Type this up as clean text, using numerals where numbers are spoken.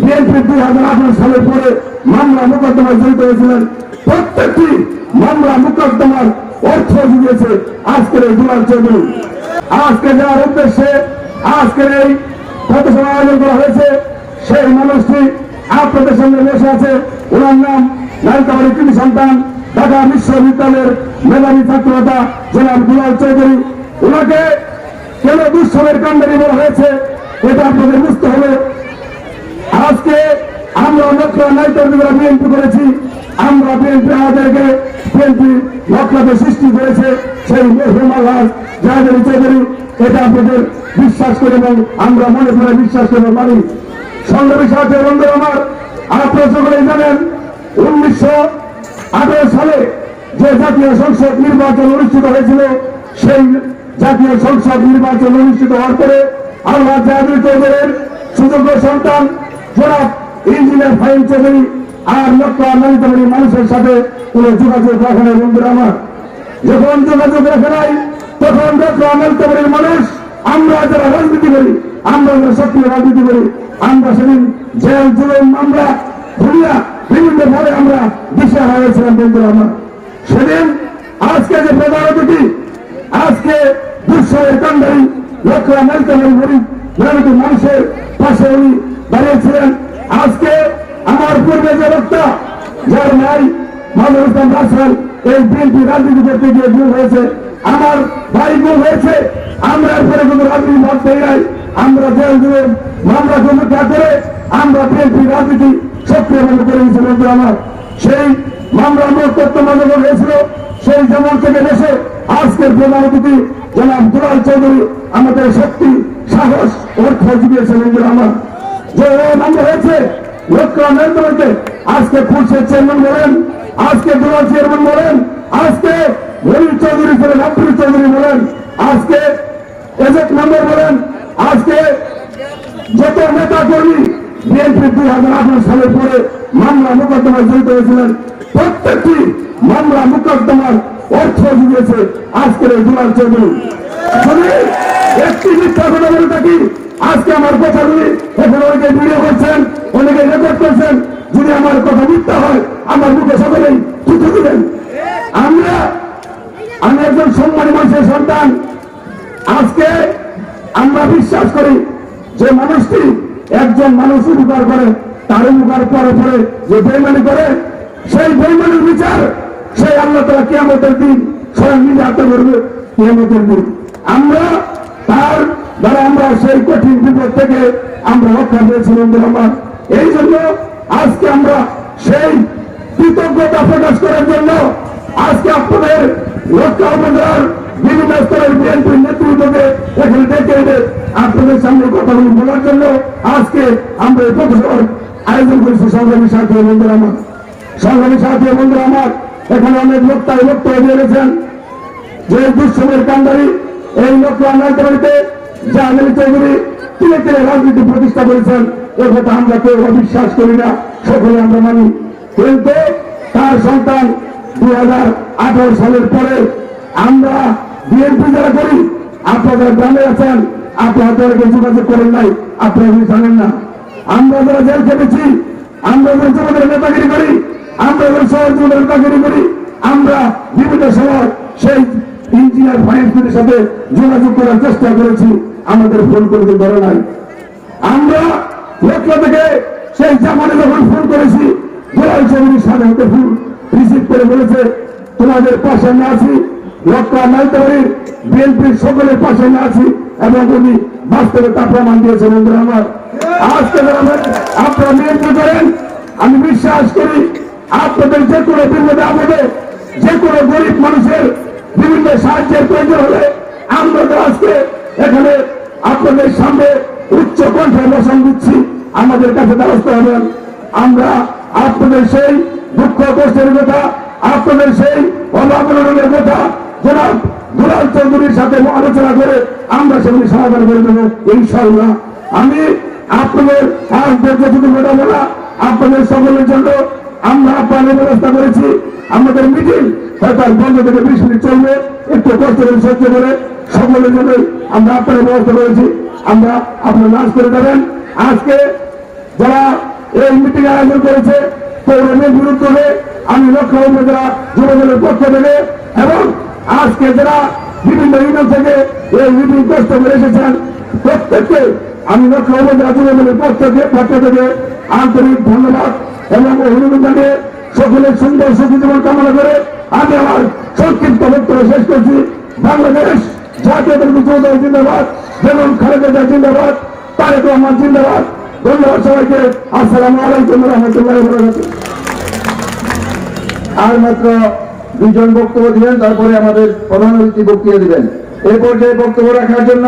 BNP 2018 সালের পরে মামলা মোকদ্দমায় জড়িত হয়েছিলেন, প্রত্যেকটি মামলা মোকদ্দমার অর্থ জুগিয়েছে আজকের এই দুলাল চৌধুরী। আজকে যার উদ্দেশ্যে আজকের এই পথসভা আয়োজন করা হয়েছে, সেই মানুষটি আপনাদের সঙ্গে বসে আছে। ওনার নাম নালিতাবাড়ির কৃতি সন্তান, ঢাকা বিশ্ববিদ্যালয়ের মেধাবী ছাত্রনেতা জনাব দুলাল চৌধুরী। ওনাকে কেন দুঃসময়ের কাণ্ডারি বলা হয়েছে এটা আপনাদের বুঝতে হবে। আজকে আমরা নালিতাবাড়িরা বিএনপি করেছি, আমরা বিএনপি আমাদেরকে বিএনপি লক্ষ্যকে সৃষ্টি করেছে সেই মরহুম আলহাজ জাহাঙ্গীর চৌধুরী। এটা আপনাদের বিশ্বাস করে এবং আমরা মনে করে বিশ্বাস করে মানি। সংগ্রামী সাথে বন্ধুরা আমার, আপনারা সকলেই জানেন 1918 সালে যে জাতীয় সংসদ নির্বাচন অনুষ্ঠিত হয়েছিল, সেই জাতীয় সংসদ নির্বাচন অনুষ্ঠিত হওয়ার পরে আলহাজ জাহাঙ্গীর চৌধুরীর সুযোগ্য সন্তান জনাব ইঞ্জিনিয়ার ফাহিম চৌধুরী আর নালিতাবাড়ির মানুষের সাথে কোনো যোগাযোগ রাখে নাই। বন্ধুরা আমার, যখন যোগাযোগ রাখে নাই তখন নালিতাবাড়ির মানুষ, আমরা যারা রাজনীতি করি, আমরা যারা সক্রিয় রাজনীতি করি, আমরা সেদিন জেল জুলুম মামলা ঘুরিয়া বিভিন্ন ভাবে আমরা দিশা হয়েছিলাম। বন্ধুরা আমার, সেদিন আজকে যে প্রধান অতিথি, আজকে দুঃসময়ের কাণ্ডারি নালিতাবাড়ির গরিব মেহনতি মানুষের পাশে উনি দাঁড়িয়েছিলেন। আজকে আমার পূর্বে যে বক্তা, যার ভাই মাহমুদ ইসলাম রাসেল এই বিএনপি রাজনীতি করতে গিয়ে গুম হয়েছে, আমার ভাই গুম হয়েছে, আমরা এরপরে কোনো রাজনীতি মত দেই নাই। আমরা জেল জুড়ে মামলা সমীক্ষা করে আমরা বিএনপি রাজনীতি সক্রিয়ভাবে করে দিয়েছি। বন্ধুরা আমার, সেই মামলা মোকদ্দমা যখন হয়েছিল, সেই যেমন থেকে দেশে আজকের প্রধান অতিথি জনাব দুলাল চৌধুরী আমাদের শক্তি, সাহস, অর্থ জুগিয়েছে। বন্ধুরা আমার, যে মামলা হয়েছে নালিতাবাড়িতে, আজকে পুলিশের চেয়ারম্যান বলেন, আজকে দুলাল চেয়ারম্যান বলেন, আজকে মনির চৌধুরী ছিলেন, আব্দুল চৌধুরী বলেন, আজকে এজেন্ট মেম্বার বলেন, আজকে যত নেতা কর্মী বিএনপি 2018 সালের পরে মামলা মোকদ্দমায় জড়িত হয়েছিলেন, প্রত্যেকটি মামলা মোকদ্দমার অর্থ জুগিয়েছে আজকের এই দুলাল চৌধুরী। যদি একটি মিথ্যা কথা বলে থাকি, আজকে আমার কথাগুলি এখন অনেকে ভিডিও করছেন, অনেকে রেকর্ড করছেন, যদি আমার কথা মিথ্যা হয় আমার মুখে সকলেই থুতু দিবেন। আমি একজন সম্মানী মানুষের সন্তান। আজকে আমরা বিশ্বাস করি যে মানুষটি একজন মানুষ উপকার করে, তার উপকার পরে পরে যে বেইমানি করে, সেই বেইমানির বিচার সেই আল্লাহ তাআলা কিয়ামতের দিন স্বয়ং নিজে হাতে করবে। কিয়ামতের দিন আমরা তার দ্বারা আমরা সেই কঠিন বিপদ থেকে আমরা রক্ষা পেয়েছি। বন্ধুরা আমার, এই জন্য আজকে আমরা সেই কৃতজ্ঞতা প্রকাশ করার জন্য আজকে আপনাদের লক্ষ্য উপজেলার বিভিন্ন স্তরের বিএনপির নেতৃত্বকে এখানে ডেকে এনে আপনাদের সামনে কথাগুলি বলার জন্য আজকে আমরা এই পথসভার আয়োজন করেছি। সংগ্রামী সাথী বন্ধুরা আমার, সংগ্রামী সাথী বন্ধুরা আমার, এখানে অনেক বক্তায় বক্তব্য দিয়ে গেছেন যে দুঃসময়ের কাণ্ডারি এই নালিতাবাড়িতে জাহাঙ্গীর চৌধুরী তিনি রাজনীতি প্রতিষ্ঠা করেছেন, এ কথা আমরা কেউ অবিশ্বাস করি না, সকলে আমরা মানি। কিন্তু তার সন্তান 2018 সালের পরে আমরা বিএনপি যারা করি, আপনাদের গ্রামে আছেন, আপনাদেরকে যোগাযোগ করেন নাই, আপনারা জানেন না। আমরা যারা জেল খেটেছি, আমরা যারা যুবদের নেতাগিরি করি, আমরা যারা শহর যুবদের নেতাগিরি করি, আমরা বিভিন্ন সময় সেই ইঞ্জিনিয়ার ফাহিমের সাথে যোগাযোগ করার চেষ্টা করেছি, আমাদের ফোন করতে ধরে নাই। আমরা লক্ষ্য থেকে সেই জামানে যখন ফোন করেছি, দুলাল চৌধুরীর সাথে হতে ফোন রিসিভ করে বলেছে তোমাদের পাশে আমি আছি, নালিতাবাড়ির বিএনপির সকলের পাশে আমি আছি, এবং উনি বাস্তবে তা প্রমাণ দিয়েছেন। বন্ধুরা আমার, আজকে আপনারা বিএনপি করেন, আমি বিশ্বাস করি আপনাদের যে কোনো বিপদে আপদে, যে কোনো গরিব মানুষের বিভিন্ন সাহায্যের প্রয়োজন হলে আমরা আজকে এখানে আপনাদের সামনে উচ্চ কণ্ঠে ভাষণ দিচ্ছি, আমাদের কাছে দ্বারস্থ হবেন। আমরা আপনাদের সেই দুঃখ কষ্টের কথা, আপনাদের সেই অভাবনের কথা জনাব দুলাল চৌধুরীর সাথে আলোচনা করে আমরা সেগুলি সমাধান করে দেবো ইনশাআল্লাহ। আমি আপনাদের যেটুকু বলা আপনাদের সকলের জন্য আমরা আপনাদের ব্যবস্থা করেছি। আমাদের মিটিং হয়তো 15 থেকে 20 মিনিট চলবে, একটু কষ্ট করে সহ্য করে সকলের জন্য আমরা আপনাদের ব্যবস্থা করেছি। আমরা আপনার লাঞ্চ করে দেবেন। আজকে যারা এই মিটিং আয়োজন করেছে পৌরমের বিরুদ্ধে আমি লক্ষ্য উপজেলা যুবদলের পক্ষ থেকে এবং আজকে যারা বিভিন্ন ইউনিয়ন থেকে এই মিটিং কষ্ট করে এসেছেন প্রত্যেককে আমি লক্ষ্য উপজেলা যুবদলের পক্ষ থেকে আন্তরিক ধন্যবাদ এবং অভিনন্দন জানিয়ে সকলের সুন্দর সুখী জীবন কামনা করে আমি আমার সংক্ষিপ্ত বক্তব্য শেষ করছি। বাংলাদেশ জাতীয়তাবাদী যুবদল জিন্দাবাদ, বেগম খালেদা জিয়া জিন্দাবাদ, তারেক রহমান জিন্দাবাদ। ধন্যবাদ সবাইকে। আসসালামু আলাইকুম রহমতুল্লাহি ওয়া বারাকাতুহু। আর মাত্র দুজন বক্তব্য দিবেন, তারপরে আমাদের প্রধান অতিথি বক্তব্য দিবেন। এই পর্যায়ে বক্তব্য রাখার জন্য